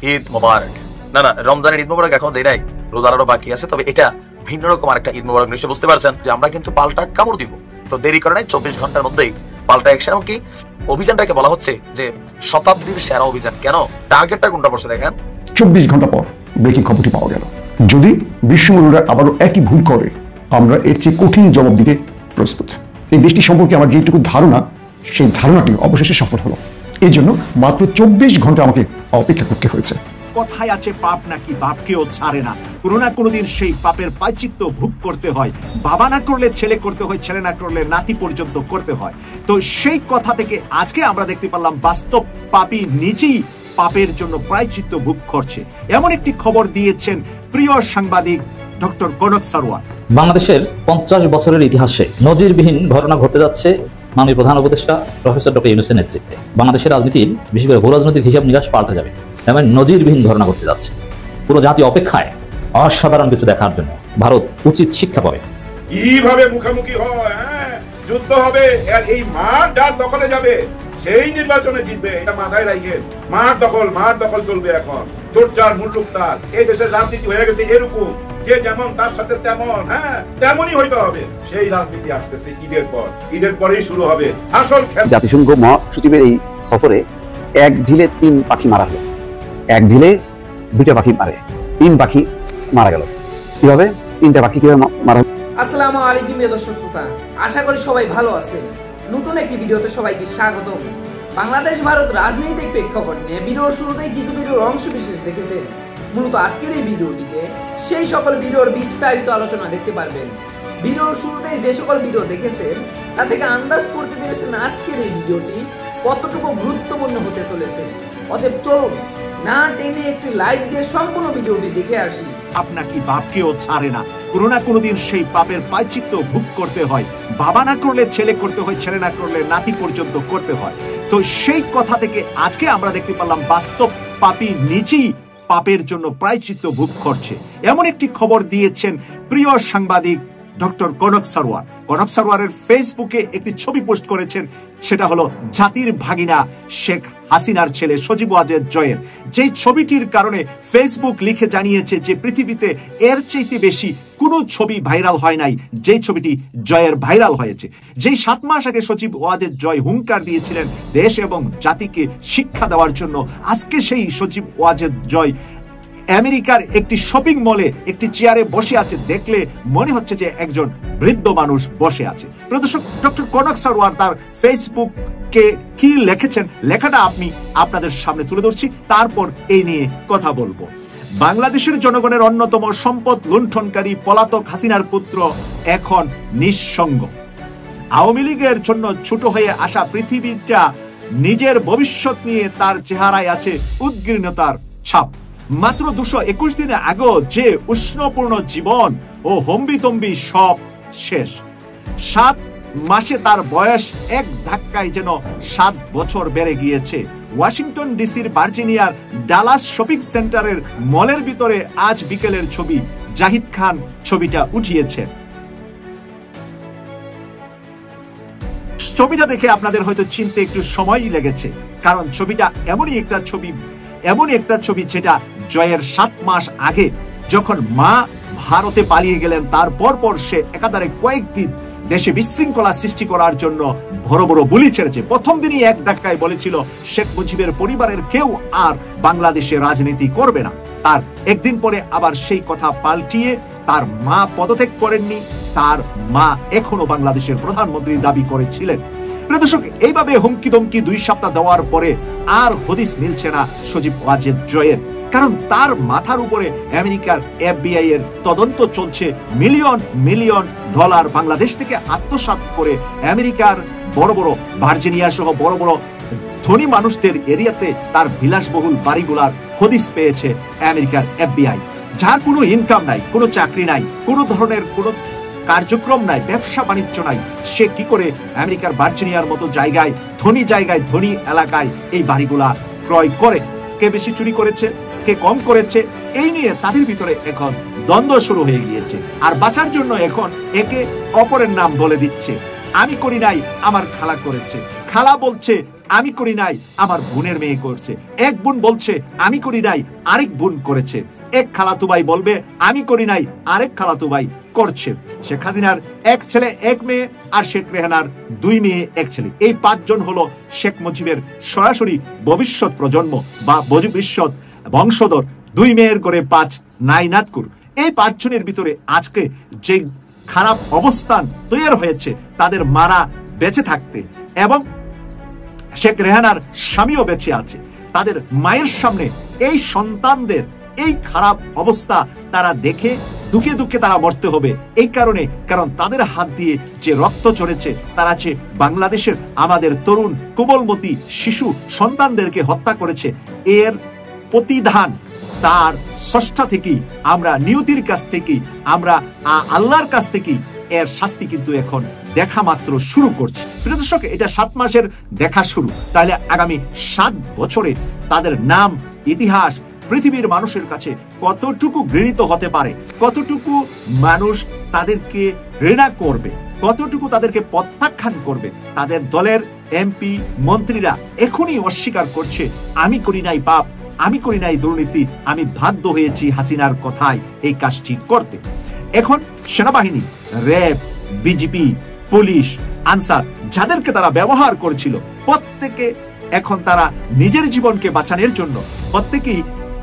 ঈদ মোবারক। না না, রমজানের ঈদ মোবারক এখন দেই নাই, রোজার আরো বাকি আছে। তবে এটা ভিন্ন রকম আরেকটা ঈদ মোবারক। নিশ্চয় বুঝতে পারছেন যে আমরা কিন্তু পাল্টা কামড় দিব। তো দেরি করে নাই, 24 ঘন্টার মধ্যেই পাল্টা অ্যাকশন। এমনকি অভিযানটাকে বলা হচ্ছে যে শতাব্দীর সেরা অভিযান। কেন? টার্গেটটা কোনটা পড়ছে দেখেন। 24 ঘন্টা পর ব্রেকিং খবরটি পাওয়া গেল। যদি বিশ্বমূল্যরা আবারও একই ভুল করে, আমরা এর চেয়ে কঠিন জবাব দিতে প্রস্তুত। এই দেশটি সম্পর্কে আমার যেটুকু ধারণা, সেই ধারণাটি অবশেষে সফল হলো। এই জন্য মাত্র 24 ঘন্টা আমাকে অপেক্ষা করতে হয়েছে। কথায় আছে পাপ নাকি বাপকেও ছাড়ে না, কোনো না কোনোদিন সেই পাপের প্রায়শ্চিত্ত ভোগ করতে হয়। বাবা না করলে ছেলে করতে হয়, ছেলে না করলে নাতি পর্যন্ত করতে হয়। তো সেই কথা থেকে আজকে আমরা দেখতে পারলাম বাস্তব পাপী নিজেই পাপের জন্য প্রায়শ্চিত্ত ভোগ করছে। এমন একটি খবর দিয়েছেন প্রিয় সাংবাদিক ডক্টর কনক সারওয়ার। বাংলাদেশের 50 বছরের ইতিহাসে নজিরবিহীন ঘটনা ঘটতে যাচ্ছে মাননীয় প্রধান উপদেষ্টা প্রফেসর ডক্টর ইউনূসের নেতৃত্বে। বাংলাদেশের রাজনীতির, বিশেষ করে ভূ রাজনৈতিক হিসাব নিকাশ পাল্টে যাবে, এমন নজিরবিহীন ঘটনা ঘটতে যাচ্ছে। পুরো জাতি অপেক্ষায় অসাধারণ কিছু দেখার জন্য। ভারত উচিত শিক্ষা পাবে। কিভাবে মুখোমুখি হয়, যুদ্ধ হবে, আর এই মাঠ যার দখলে যাবে সেই নির্বাচনে জিতবে, এটা মাথায় রাখেন। মাঠ দখল চলবে এখন। চোরচার মুল্লুক তার। এই দেশের রাজনীতি হয়ে গেছে এরকম, যে যেমন তার সাথে তেমন, তেমনই হইতে হবে। সেই রাজনীতি আসতেছে ঈদের পরেই শুরু হবে আসল খেলা। জাতিসংঘ মহাসচিবের এই সফরে এক ঢিলে 3 পাখি মারা হলো। এক ঢিলে 2টা পাখি মারে, 3 পাখি মারা গেল। কিভাবে 3টা পাখি কিভাবে মারা? আসসালামু আলাইকুম দর্শক শ্রোতা, আশা করি সবাই ভালো আছেন। নতুন একটি ভিডিওতে সবাইকে স্বাগতম। বাংলাদেশ ভারত রাজনৈতিক প্রেক্ষাপট নিয়ে ভিডিওর শুরুতেই কিছু ভিডিওর অংশ বিশেষ দেখেছেন। মূলত আজকের এই ভিডিওটিতে সেই সকল ভিডিওর বিস্তারিত আলোচনা দেখতে পারবেন। ভিডিওর শুরুতেই যে সকল ভিডিও দেখেছেন তা থেকে আন্দাজ করতে পেরেছেন আজকের এই ভিডিওটি কতটুকু গুরুত্বপূর্ণ হতে চলেছে। অতএব চলুন না টেনে একটি লাইক দিয়ে সম্পূর্ণ ভিডিওটি দেখে আসি। আপনাকে বাপকেও ছাড়ে না, কোনো না কোনোদিন সেই পাপের প্রায়শ্চিত্ত ভোগ করতে হয়। বাবা না করলে ছেলে করতে হয়, ছেলে না করলে নাতি পর্যন্ত করতে হয়। তো সেই কথা থেকে আজকে আমরা দেখতে পারলাম বাস্তব পাপী নিজেই পাপের জন্য প্রায়শ্চিত্ত ভোগ করছে। এমন একটি খবর দিয়েছেন প্রিয় সাংবাদিক ডক্টর কনক সারওয়ার। কনক সারওয়ারের ফেসবুকে একটি ছবি পোস্ট করেছেন, সেটা হলো জাতির ভাগিনা শেখ হাসিনার ছেলে সজীব ওয়াজেদ জয়ের। যেই ছবিটির কারণে ফেসবুক লিখে জানিয়েছে যে পৃথিবীতে এর চাইতে বেশি কোনো ছবি ভাইরাল হয় নাই, যেই ছবিটি জয়ের ভাইরাল হয়েছে। যেই 7 মাস আগে সজীব ওয়াজেদ জয় হুঙ্কার দিয়েছিলেন দেশ এবং জাতিকে শিক্ষা দেওয়ার জন্য, আজকে সেই সজীব ওয়াজেদ জয় আমেরিকার একটি শপিং মলে একটি চেয়ারে বসে আছে। দেখলে মনে হচ্ছে যে একজন বৃদ্ধ মানুষ বসে আছে। প্রদর্শক ডক্টর কনক সারওয়ার তার ফেসবুকে কি লিখেছেন, লেখাটা আমি আপনাদের সামনে তুলে ধরছি, তারপর এই নিয়ে কথা বলবো। বাংলাদেশের জনগণের অন্যতম সম্পদ লুণ্ঠনকারী পলাতক হাসিনার পুত্র এখন নিঃসঙ্গ। আওয়ামী লীগের জন্য ছোট হয়ে আসা পৃথিবীটা নিজের ভবিষ্যৎ নিয়ে তার চেহারায় আছে উদ্গ্রীণতার ছাপ। মাত্র 221 দিনে আগেও যে উষ্ণপূর্ণ জীবন ও হম্বিতম্বি সব শেষ। 7 মাসে তার বয়স এক ধাক্কায় যেন 7 বছর বেড়ে গিয়েছে। ওয়াশিংটন ডিসির ভার্জিনিয়ার ডালাস শপিং সেন্টারের মলের ভিতরে আজ বিকেলের ছবি। জাহিদ খান ছবিটা উঠিয়েছে। ছবিটা দেখে আপনাদের হয়তো চিনতে একটু সময়ই লেগেছে, কারণ ছবিটা এমনই একটা ছবি যেটা জয়ের 7 মাস আগে যখন মা ভারতে পালিয়ে গেলেন, তারপর সে একাধারে কয়েকদিন দেশে বিশৃঙ্খলা সৃষ্টি করার জন্য বড় বড় বুলি ছেড়েছে। প্রথম দিনই এক ধাক্কায় বলেছিল শেখ মুজিবের পরিবারের কেউ আর বাংলাদেশে রাজনীতি করবে না। তার একদিন পরে আবার সেই কথা পাল্টিয়ে তার মা পদত্যাগ করেননি, তার মা এখনো বাংলাদেশের প্রধানমন্ত্রী দাবি করেছিলেন। দর্শক, এইভাবে হুমকি দমকি 2 সপ্তাহ দেওয়ার পরে আর হদিস মিলছে না সজীব ওয়াজেদ জয়ের, কারণ তার মাথার উপরে আমেরিকার FBI এর তদন্ত চলছে। মিলিয়ন মিলিয়ন ডলার বাংলাদেশ থেকে আত্মসাৎ করে আমেরিকার বড় বড় ভার্জিনিয়া সহ বড় বড় ধনী মানুষদের এরিয়াতে তার বিলাসবহুল বাড়িগুলার হদিস পেয়েছে আমেরিকার FBI, যার কোনো ইনকাম নাই, কোনো চাকরি নাই, কোনো ধরনের কোনো কার্যক্রম নাই, ব্যবসা বাণিজ্য নাই। সে কি করে আমেরিকার ভার্জিনিয়ার মতো জায়গায়, ধনী এলাকায় এই বাড়িগুলা ক্রয় করে? কে বেশি চুরি করেছে, কে কম করেছে, এই নিয়ে তাদের ভিতরে এখন দ্বন্দ্ব শুরু হয়ে গিয়েছে। আর বাঁচার জন্য এখন একে অপরের নাম বলে দিচ্ছে। আমি করি নাই, আমার খালা করেছে। খালা বলছে আমি করি নাই, আমার বোনের মেয়ে করছে। এক বোন বলছে আমি করি নাই, আরেক বোন করেছে। এক খালাতো ভাই বলবে আমি করি নাই, আরেক খালাতো ভাই করছে। শেখ হাসিনার এক ছেলে এক মেয়ে, আর শেখ রেহানার 2 মেয়ে 1 ছেলে। এই 5 জন হলো শেখ মুজিবের সরাসরি ভবিষ্যৎ প্রজন্ম বা ভবিষ্যৎ বংশধর। 2 মেয়ের করে 5 নাইনাতকুর। এই 5 জনের ভিতরে আজকে যে খারাপ অবস্থান তৈরি হয়েছে, তাদের মারা বেঁচে থাকতে, এবং শেখ রেহানার স্বামীও বেঁচে আছে, তাদের মায়ের সামনে এই সন্তানদের এই খারাপ অবস্থা তারা দেখে দুঃখে দুঃখে তারা মরতে হবে। এই কারণে, কারণ তাদের হাত দিয়ে যে রক্ত ঝরেছে, তারা যে বাংলাদেশের আমাদের তরুণ কোমলমতি শিশু সন্তানদেরকে হত্যা করেছে, এর প্রতিদান তার স্রষ্টা থেকেই, আমরা নিয়তির কাছ থেকেই, আমরা আল্লাহর কাছ থেকেই এর শাস্তি কিন্তু এখন দেখা মাত্র শুরু করছে। প্রিয় দর্শক, এটা 7 মাসের দেখা শুরু। তাহলে আগামী 7 বছরে তাদের নাম, ইতিহাস পৃথিবীর মানুষের কাছে কতটুকু ঘৃণিত হতে পারে, কতটুকু মানুষ তাদেরকে ঘৃণা করবে, কতটুকু তাদেরকে প্রত্যাখ্যান করবে। তাদের দলের এমপি মন্ত্রীরা এখনই অস্বীকার করছে আমি করি নাই পাপ, আমি করি নাই দুর্নীতি, আমি বাধ্য হয়েছি হাসিনার কথায় এই কাজটি করতে। এখন সেনাবাহিনী, র্যাব, বিজিপি, পুলিশ, আনসার যাদেরকে তারা ব্যবহার করেছিল, প্রত্যেকে এখন তারা নিজের জীবনকে বাঁচানোর জন্য প্রত্যেকেই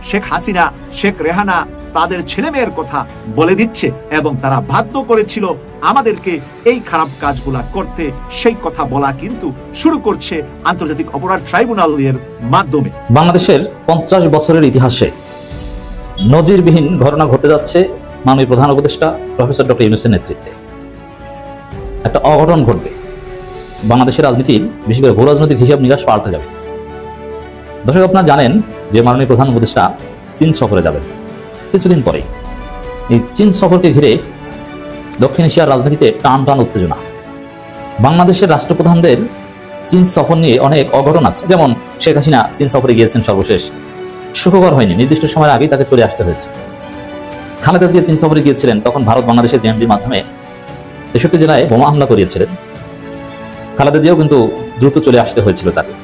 শেখ হাসিনা, শেখ রেহানা, তাদের ছেলে মেয়ের কথা বলে দিচ্ছে, এবং তারা বাধ্য করেছিল আমাদেরকে এই খারাপ কাজগুলা করতে। সেই কথা বলা কিন্তু শুরু করছে আন্তর্জাতিক অপরাধ ট্রাইব্যুনালের মাধ্যমে। বাংলাদেশের 50 বছরের ইতিহাসে নজিরবিহীন ঘটনা ঘটে যাচ্ছে মাননীয় প্রধান উপদেষ্টা প্রফেসর ডক্টর ইউনূসের নেতৃত্বে। একটা অঘটন ঘটবে, বাংলাদেশের রাজনীতির বিশেষ করে ভূ রাজনৈতিক হিসাব নিকাশ পাল্টে যাবে। দর্শক, আপনারা জানেন যে মাননীয় প্রধান উপদেষ্টা চীন সফরে যাবেন কিছুদিন পরেই। এই চীন সফরকে ঘিরে দক্ষিণ এশিয়ার রাজনীতিতে টান টান উত্তেজনা। বাংলাদেশের রাষ্ট্রপ্রধানদের চীন সফর নিয়ে অনেক অঘটন আছে। যেমন শেখ হাসিনা চীন সফরে গিয়েছেন, সর্বশেষ সুখকর হয়নি, নির্দিষ্ট সময়ের আগেই তাকে চলে আসতে হয়েছে। খালেদা জিয়া চীন সফরে গিয়েছিলেন, তখন ভারত বাংলাদেশের জেএমবির মাধ্যমে 63 জেলায় বোমা হামলা করিয়েছিলেন। খালেদা জিয়াও কিন্তু দ্রুত চলে আসতে হয়েছিল তাকে।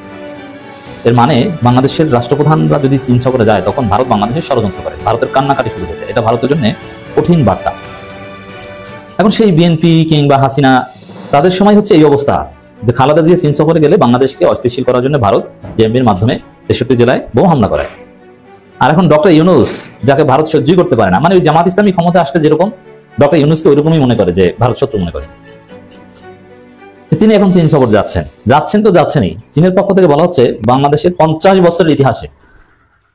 এর মানে বাংলাদেশের রাষ্ট্রপ্রধানরা যদি চীন সফরে যায়, তখন ভারত বাংলাদেশের ষড়যন্ত্র করে, ভারতের কান্নাকাটি শুরু করবে। এটা ভারতের জন্য কঠিন বার্তা। এখন সেই বিএনপি কিংবা হাসিনা, তাদের সময় হচ্ছে এই অবস্থা যে খালেদা জিয়া চীন সফরে গেলে বাংলাদেশকে অস্থিতিশীল করার জন্য ভারত জেএমবির মাধ্যমে 63 জেলায় বোমা হামলা করে। আর এখন ডক্টর ইউনূস, যাকে ভারত সহ্যই করতে পারে না, মানে ওই জামাত ইসলামী ক্ষমতা আসলে যেরকম ডক্টর ইউনূসকে ওইরকমই মনে করে, যে ভারত শত্রু মনে করে, তিনি এখন চীন সফর যাচ্ছেন তো যাচ্ছেনই। চীনের পক্ষ থেকে বলা হচ্ছে বাংলাদেশের 50 বছরের ইতিহাসে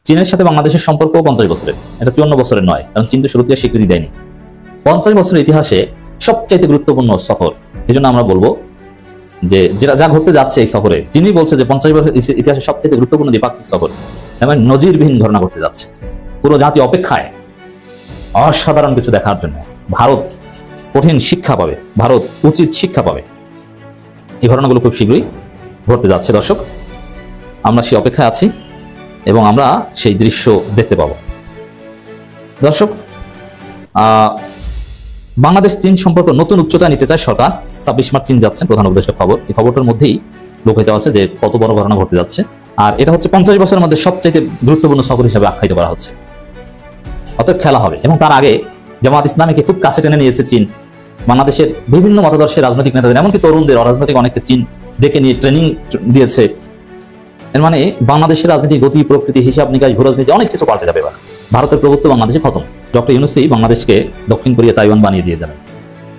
চীনের সাথে বাংলাদেশের সম্পর্ক 50 বছরের, এটা 54 বছরের নয়, কারণ চীন তো শুরু থেকে স্বীকৃতি দেয়নি। 50 বছরের ইতিহাসে সবচাইতে গুরুত্বপূর্ণ সফর। এই জন্য আমরা বলবো যে যা ঘটতে যাচ্ছে এই সফরে, চীনই বলছে যে 50 বছরের ইতিহাসে সবচাইতে গুরুত্বপূর্ণ দ্বিপাক্ষিক সফর, এমন নজিরবিহীন ঘটনা ঘটতে যাচ্ছে। পুরো জাতি অপেক্ষায় অসাধারণ কিছু দেখার জন্য। ভারত কঠিন শিক্ষা পাবে, ভারত উচিত শিক্ষা পাবে। এই ঘটনাগুলো খুব শীঘ্রই ঘটতে যাচ্ছে। দর্শক, আমরা সেই অপেক্ষায় আছি এবং আমরা সেই দৃশ্য দেখতে পাবো। দর্শক, বাংলাদেশ চীন সম্পর্ক নতুন উচ্চতায় নিতে চায় সরকার। 26 মার্চ চীন যাচ্ছেন প্রধান উপদেষ্টার খবর। এই খবরটার মধ্যেই লোকায়িত আছে যে কত বড় ঘটনা ঘটতে যাচ্ছে, আর এটা হচ্ছে 50 বছরের মধ্যে সবচাইতে গুরুত্বপূর্ণ সফর হিসেবে আখ্যায়িত করা হচ্ছে। অতএব খেলা হবে। এবং তার আগে জামাত ইসলামীকে খুব কাছে টেনে নিয়েছে চীন। বাংলাদেশের বিভিন্ন মতাদর্শের রাজনৈতিক নেতাদের, এমনকি তরুণদের, অরাজনৈতিক অনেককে চীন ডেকে নিয়ে ট্রেনিং দিয়েছে। এর মানে বাংলাদেশের রাজনীতি, গতি, প্রকৃতি, হিসাব নিকাশ, ভূ রাজনীতি অনেক কিছু পাল্টে যাবে। এবার ভারতের প্রভুত্ব বাংলাদেশে খতম। ডক্টর ইউনূসই বাংলাদেশকে দক্ষিণ কোরিয়া, তাইওয়ান বানিয়ে দিয়ে যাবেন।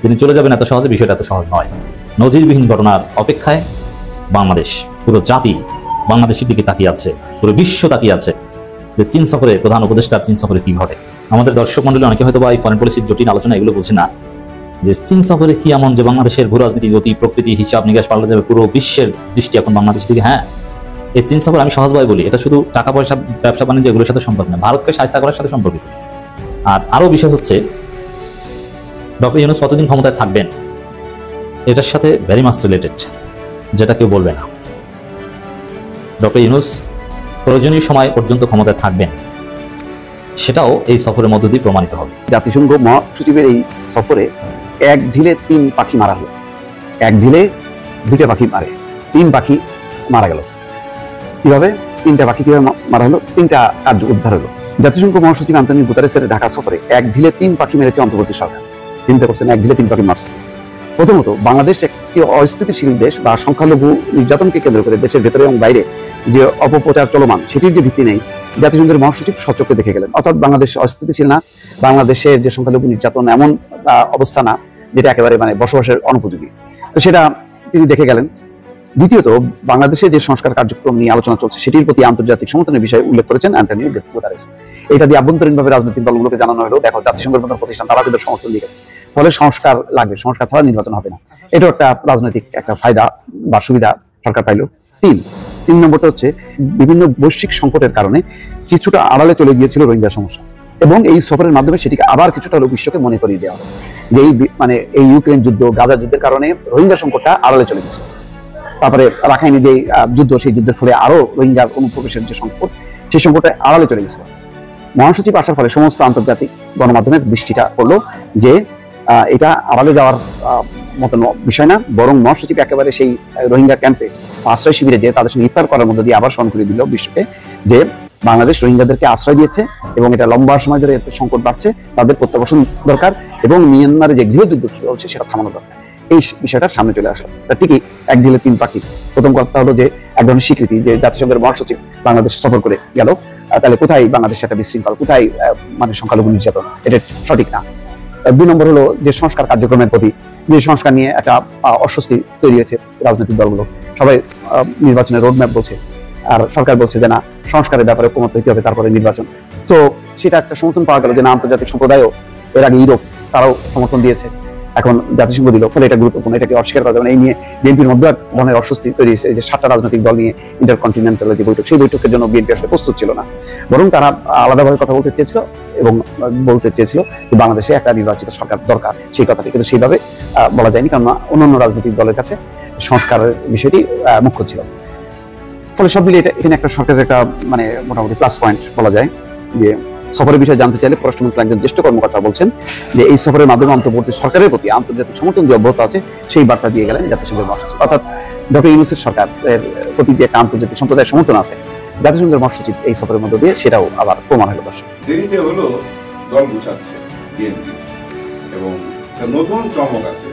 তিনি চলে যাবেন এত সহজে, বিষয়টা এত সহজ নয়। নজিরবিহীন ঘটনার অপেক্ষায় বাংলাদেশ, পুরো জাতি বাংলাদেশের দিকে তাকিয়ে আছে, পুরো বিশ্ব তাকিয়ে আছে যে চীন সফরে, প্রধান উপদেষ্টার চীন সফরে কি ঘটে। আমাদের দর্শক মন্ডলী অনেকে হয়তো বা এই ফরেন পলিসির জটিল আলোচনা এগুলো বুঝে না, যে চীন সফরে কি এমন যে বাংলাদেশের ভূ রাজনীতি, গতি, প্রকৃতি, হিসাব নিকাশ পাল্টে যাবে, পুরো বিশ্বের দৃষ্টি এখন বাংলাদেশের দিকে। হ্যাঁ, এই চীন সফর আমি সহজভাবে বলি, এটা শুধু টাকা পয়সা, ব্যবসা বাণিজ্য এগুলোর সাথে সম্পর্ক না, ভারতকে সাহায্য করার সাথে সম্পর্কিত। আর আরো বিষয় হচ্ছে ডক্টর ইউনূস কতদিন ক্ষমতায় থাকবেন, এটার সাথে ভেরি মাচ রিলেটেড, যেটা কেউ বলবে না। ডক্টর ইউনূস প্রয়োজনীয় সময় পর্যন্ত ক্ষমতায় থাকবেন, সেটাও এই সফরের মধ্য দিয়ে প্রমাণিত হবে। জাতিসংঘ মহাসচিবের এই সফরে এক ঢিলে 3 পাখি মারা হলো। এক ঢিলে 2টা পাখি মারে, 3 পাখি মারা গেল। কিভাবে 3টা পাখি কিভাবে মারা হলো, 3টা কার্য উদ্ধার হলো। জাতিসংঘ মহাসচিব আন্তোনিও গুতেরেসের ঢাকা সফরে এক ঢিলে 3 পাখি মেরেছে অন্তর্বর্তী সরকার। চিন্তা করছেন, এক ঢিলে 3 পাখি মারছে। প্রথমত, বাংলাদেশ একটি অস্থিতিশীল দেশ বা সংখ্যালঘু নির্যাতনকে কেন্দ্র করে দেশের ভেতরে এবং বাইরে যে অপপ্রচার চলমান, সেটির যে ভিত্তি নেই, জাতিসংঘের মহাসচিব সচক্ষে দেখে গেলেন। অর্থাৎ বাংলাদেশ অস্থিতিশীল না, বাংলাদেশের যে সংখ্যালঘু নির্যাতন এমন অবস্থা না যেটা একেবারে মানে বসবাসের অনুপযোগী, তো সেটা তিনি দেখে গেলেন। দ্বিতীয়ত, বাংলাদেশে যে সংস্কার কার্যক্রম নিয়ে আলোচনা চলছে সেটির প্রতি আন্তর্জাতিক সমর্থনের বিষয়ে উল্লেখ করেছেন আন্তোনিও গুতেরেস। এটা দিয়ে আভ্যন্তরীণভাবে রাজনৈতিক দলগুলোকে জানানো হলো, দেখো জাতিসংঘের মতো প্রতিষ্ঠান তারা কিন্তু সমর্থন দিয়ে গেছে, ফলে সংস্কার লাগবে, সংস্কার ছাড়া নির্বাচন হবে না। এটাও একটা রাজনৈতিক একটা ফায়দা বা সুবিধা সরকার পাইল। 3 নম্বরটা হচ্ছে, বিভিন্ন বৈশ্বিক সংকটের কারণে কিছুটা আড়ালে চলে গিয়েছিল রোহিঙ্গা সমস্যা, এবং এই সফরের মাধ্যমে সেটিকে আবার কিছুটা হলেও বিশ্বকে মনে করিয়ে দেওয়া হবে যে এই ইউক্রেন যুদ্ধ, গাজা যুদ্ধের কারণে রোহিঙ্গা সংকটটা আড়ালে চলে গেছে। তারপরে রাখাইনে যে যুদ্ধ, সেই যুদ্ধের ফলে আরো রোহিঙ্গার অনুপ্রবেশের যে সংকট, সেই সংকটটা আড়ালে চলে গেছিল। মহাসচিব আসার ফলে সমস্ত আন্তর্জাতিক গণমাধ্যমের দৃষ্টিটা পড়লো যে এটা আড়ালে যাওয়ার মতো বিষয় না, বরং মহাসচিব একেবারে সেই রোহিঙ্গা ক্যাম্পে আশ্রয় শিবিরে যে তাদের সঙ্গে ইফতার করার মধ্যে দিয়ে আবার স্মরণ করে দিল বিশ্বকে যে বাংলাদেশ রোহিঙ্গাদেরকে আশ্রয় দিয়েছে এবং এটা লম্বা সময় ধরে সংকট বাড়ছে, তাদের প্রত্যাবাসন দরকার এবং মিয়ানমারে যে গৃহযুদ্ধ চলছে সেটা থামানো দরকার। এই বিষয়টা সামনে চলে আসলো। তা ঠিকই, এক ঢিলে 3 পাখি। প্রথম কথা হলো যে এক ধরনের স্বীকৃতি যে জাতিসংঘের মহাসচিব বাংলাদেশ সফর করে গেল, তাহলে কোথায় বাংলাদেশ একটা বিশৃঙ্খল, কোথায় মানে সংখ্যালঘু নির্যাতন, এটা সঠিক না। 2 নম্বর হলো যে সংস্কার কার্যক্রমের প্রতি যে সংস্কার নিয়ে একটা অস্বস্তি তৈরি হয়েছে রাজনৈতিক দলগুলো, সবাই নির্বাচনের রোডম্যাপ বলছে, আর সরকার বলছে যে না, সংস্কারের ব্যাপারে ঐক্যমত হতে হবে তারপরে নির্বাচন। তো সেটা একটা সমর্থন পাওয়া গেল যে না, আন্তর্জাতিক সম্প্রদায়ও, এর আগে ইউরোপ তারাও সমর্থন দিয়েছে, এখন জাতিসংঘ দিল, ফলে এটা গুরুত্বপূর্ণ, এটাকে অস্বীকার করা যাবে না। এই নিয়ে বিএনপির মধ্যে এক ধরনের অস্বস্তি তৈরি হয়েছে যে 7টা রাজনৈতিক দল নিয়ে ইন্টারকন্টিনেন্টাল যে বৈঠক, সেই বৈঠকের জন্য বিএনপি আসলে প্রস্তুত ছিল না, বরং তারা আলাদাভাবে কথা বলতে চেয়েছিল এবং বলতে চেয়েছিল যে বাংলাদেশে একটা নির্বাচিত সরকার দরকার, সেই কথাটি কিন্তু সেইভাবে বলা যায়নি, কারণ অন্যান্য রাজনৈতিক দলের কাছে সংস্কারের বিষয়টি মুখ্য ছিল। ফলে সব মিলিয়ে এখানে একটা সরকারের একটা মানে মোটামুটি প্লাস পয়েন্ট বলা যায়। যে সফরের বিষয়ে জানতে চাইলে পররাষ্ট্রমন্ত্রী একজন জ্যেষ্ঠ কর্মকর্তা বলছেন যে এই সফরের মাধ্যমে অন্তর্বর্তী সরকারের প্রতি আন্তর্জাতিক সমর্থন যে অব্যাহত আছে সেই বার্তা দিয়ে গেলেন জাতিসংঘের মহাসচিব। অর্থাৎ ডক্টর ইউনূসের সরকারের প্রতি যে একটা আন্তর্জাতিক সম্প্রদায়ের সমর্থন আছে জাতিসংঘের মহাসচিব এই সফরের মধ্য দিয়ে সেটাও আবার প্রমাণ হলো। দর্শক, দেরিতে হলো দল গুছাচ্ছে বিএনপি, এবং নতুন চমক আছে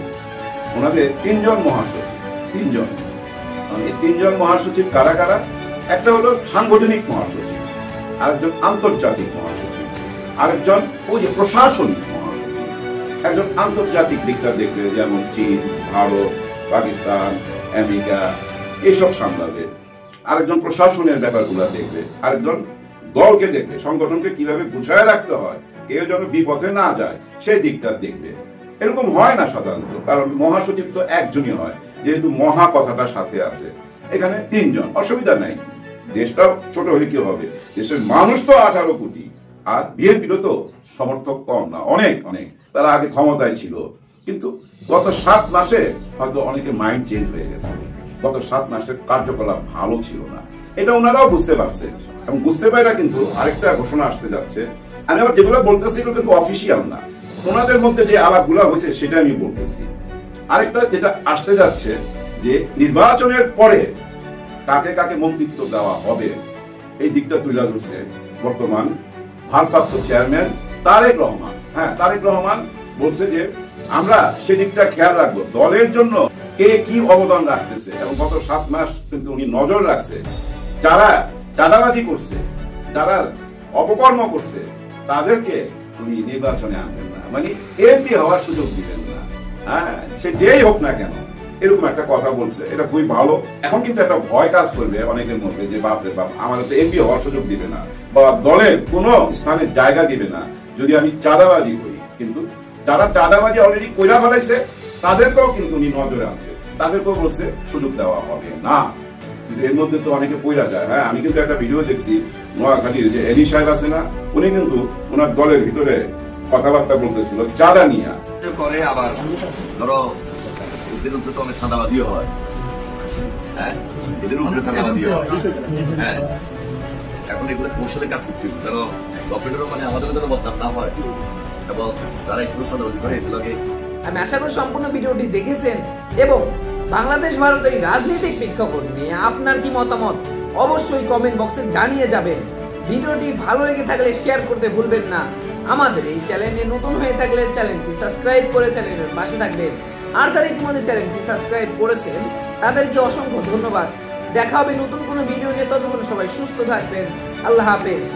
ওনাদের 3 জন মহাসচিব। 3 জন, এই 3 জন মহাসচিব কারা কারা? একটা হলো সাংগঠনিক মহাসচিব, আরেকজন আন্তর্জাতিক মহাসচিব, আরেকজন ওই যে প্রশাসনিক মহাসচিব। একজন আন্তর্জাতিক দিকটা দেখবে, যেমন চীন, ভারত, পাকিস্তান, আমেরিকা, এইসব সামলাবে। আরেকজন প্রশাসনের ব্যাপারগুলো দেখবে, আরেকজন দলকে দেখবে, সংগঠনকে কিভাবে গুছায় রাখতে হয়, কেউ যেন বিপথে না যায় সেই দিকটা দেখবে। এরকম হয় না সাধারণত, কারণ মহাসচিব তো একজনই হয়, যেহেতু মহা কথাটা সাথে আছে। এখানে 3 জন, অসুবিধা নাই, দেশটা ছোট হলে কি হবে, দেশের মানুষ তো 18 কোটি, আর বিএনপিরও তো সমর্থক কম না, অনেক অনেক, তারা আগে ক্ষমতায় ছিল, কিন্তু গত 7 মাসে হয়তো অনেকে মাইন্ড চেঞ্জ হয়ে গেছে, গত 7 মাসের কার্যকলাপ ভালো ছিল না, এটা ওনারাও বুঝতে পারছে। এবং বুঝতে পারে কিন্তু আরেকটা ঘোষণা আসতে যাচ্ছে, আমি আবার যেগুলো বলতেছি এগুলো কিন্তু অফিসিয়াল না, ওনাদের মধ্যে যে আলাপগুলো হয়েছে সেটা আমি বলতেছি। আরেকটা যেটা আসতে যাচ্ছে যে নির্বাচনের পরে কাকে কাকে মন্ত্রিত্ব দেওয়া হবে, এই দিকটা তুলে ধরছে বর্তমান ভারপ্রাপ্ত চেয়ারম্যান তারেক রহমান। হ্যাঁ, তারেক রহমান বলছে যে আমরা সেদিকটা খেয়াল রাখবো, দলের জন্য কে কি অবদান রাখতেছে, এবং গত 7 মাস কিন্তু উনি নজর রাখছে, যারা চাঁদাবাজি করছে, যারা অপকর্ম করছে, তাদেরকে উনি নির্বাচনে আনবেন না, মানে এমপি হওয়ার সুযোগ দিবেন না। হ্যাঁ, সে যেই হোক না কেন, এরকম একটা কথা বলছে, এটা খুবই ভালো। এখন কিন্তু একটা ভয় কাজ করবে অনেকের মধ্যে যে বাপরে বাপ, আমাদের তো এমপি হওয়ার সুযোগ দিবে না বা দলের কোনো স্থানে জায়গা দিবে না যদি আমি চাঁদাবাজি করি। কিন্তু যারা চাঁদাবাজি অলরেডি কইরা ফেলাইছে তাদেরকেও কিন্তু উনি নজরে আছে, তাদেরকেও বলছে সুযোগ দেওয়া হবে না। কিন্তু এর মধ্যে তো অনেকে পইরা যায়। হ্যাঁ, আমি কিন্তু একটা ভিডিও দেখছি নোয়াখালীর যে এলি সাহেব আছে না, উনি কিন্তু ওনার দলের ভিতরে কথাবার্তা বলতেছিল চাঁদা নিয়ে করে। আবার ধরো এদের উপরে তো অনেক চাঁদাবাদিও হয়, হ্যাঁ, এদের উপরে চাঁদাবাদিও হয়। হ্যাঁ, এখন এগুলো কৌশলে কাজ করতে হবে, কারণ অপারেটরও মানে আমাদের জন্য বদনাম না হয়, এবং তারা একটু চাঁদাবাদি করে এগুলোকে। আমি আশা করি সম্পূর্ণ ভিডিওটি দেখেছেন এবং বাংলাদেশ ভারতের রাজনৈতিক প্রেক্ষাপট নিয়ে আপনার কি মতামত অবশ্যই কমেন্ট বক্সে জানিয়ে যাবেন। ভিডিওটি ভালো লেগে থাকলে শেয়ার করতে ভুলবেন না। আমাদের এই চ্যানেলে নতুন হয়ে থাকলে চ্যানেলটি সাবস্ক্রাইব করে চ্যানেলের পাশে থাকবেন। আর যারা ইতিমধ্যে চ্যানেলটি সাবস্ক্রাইব করেছেন তাদেরকে অসংখ্য ধন্যবাদ। দেখা হবে নতুন কোনো ভিডিও নিয়ে, ততক্ষণ সবাই সুস্থ থাকবেন। আল্লাহ হাফেজ।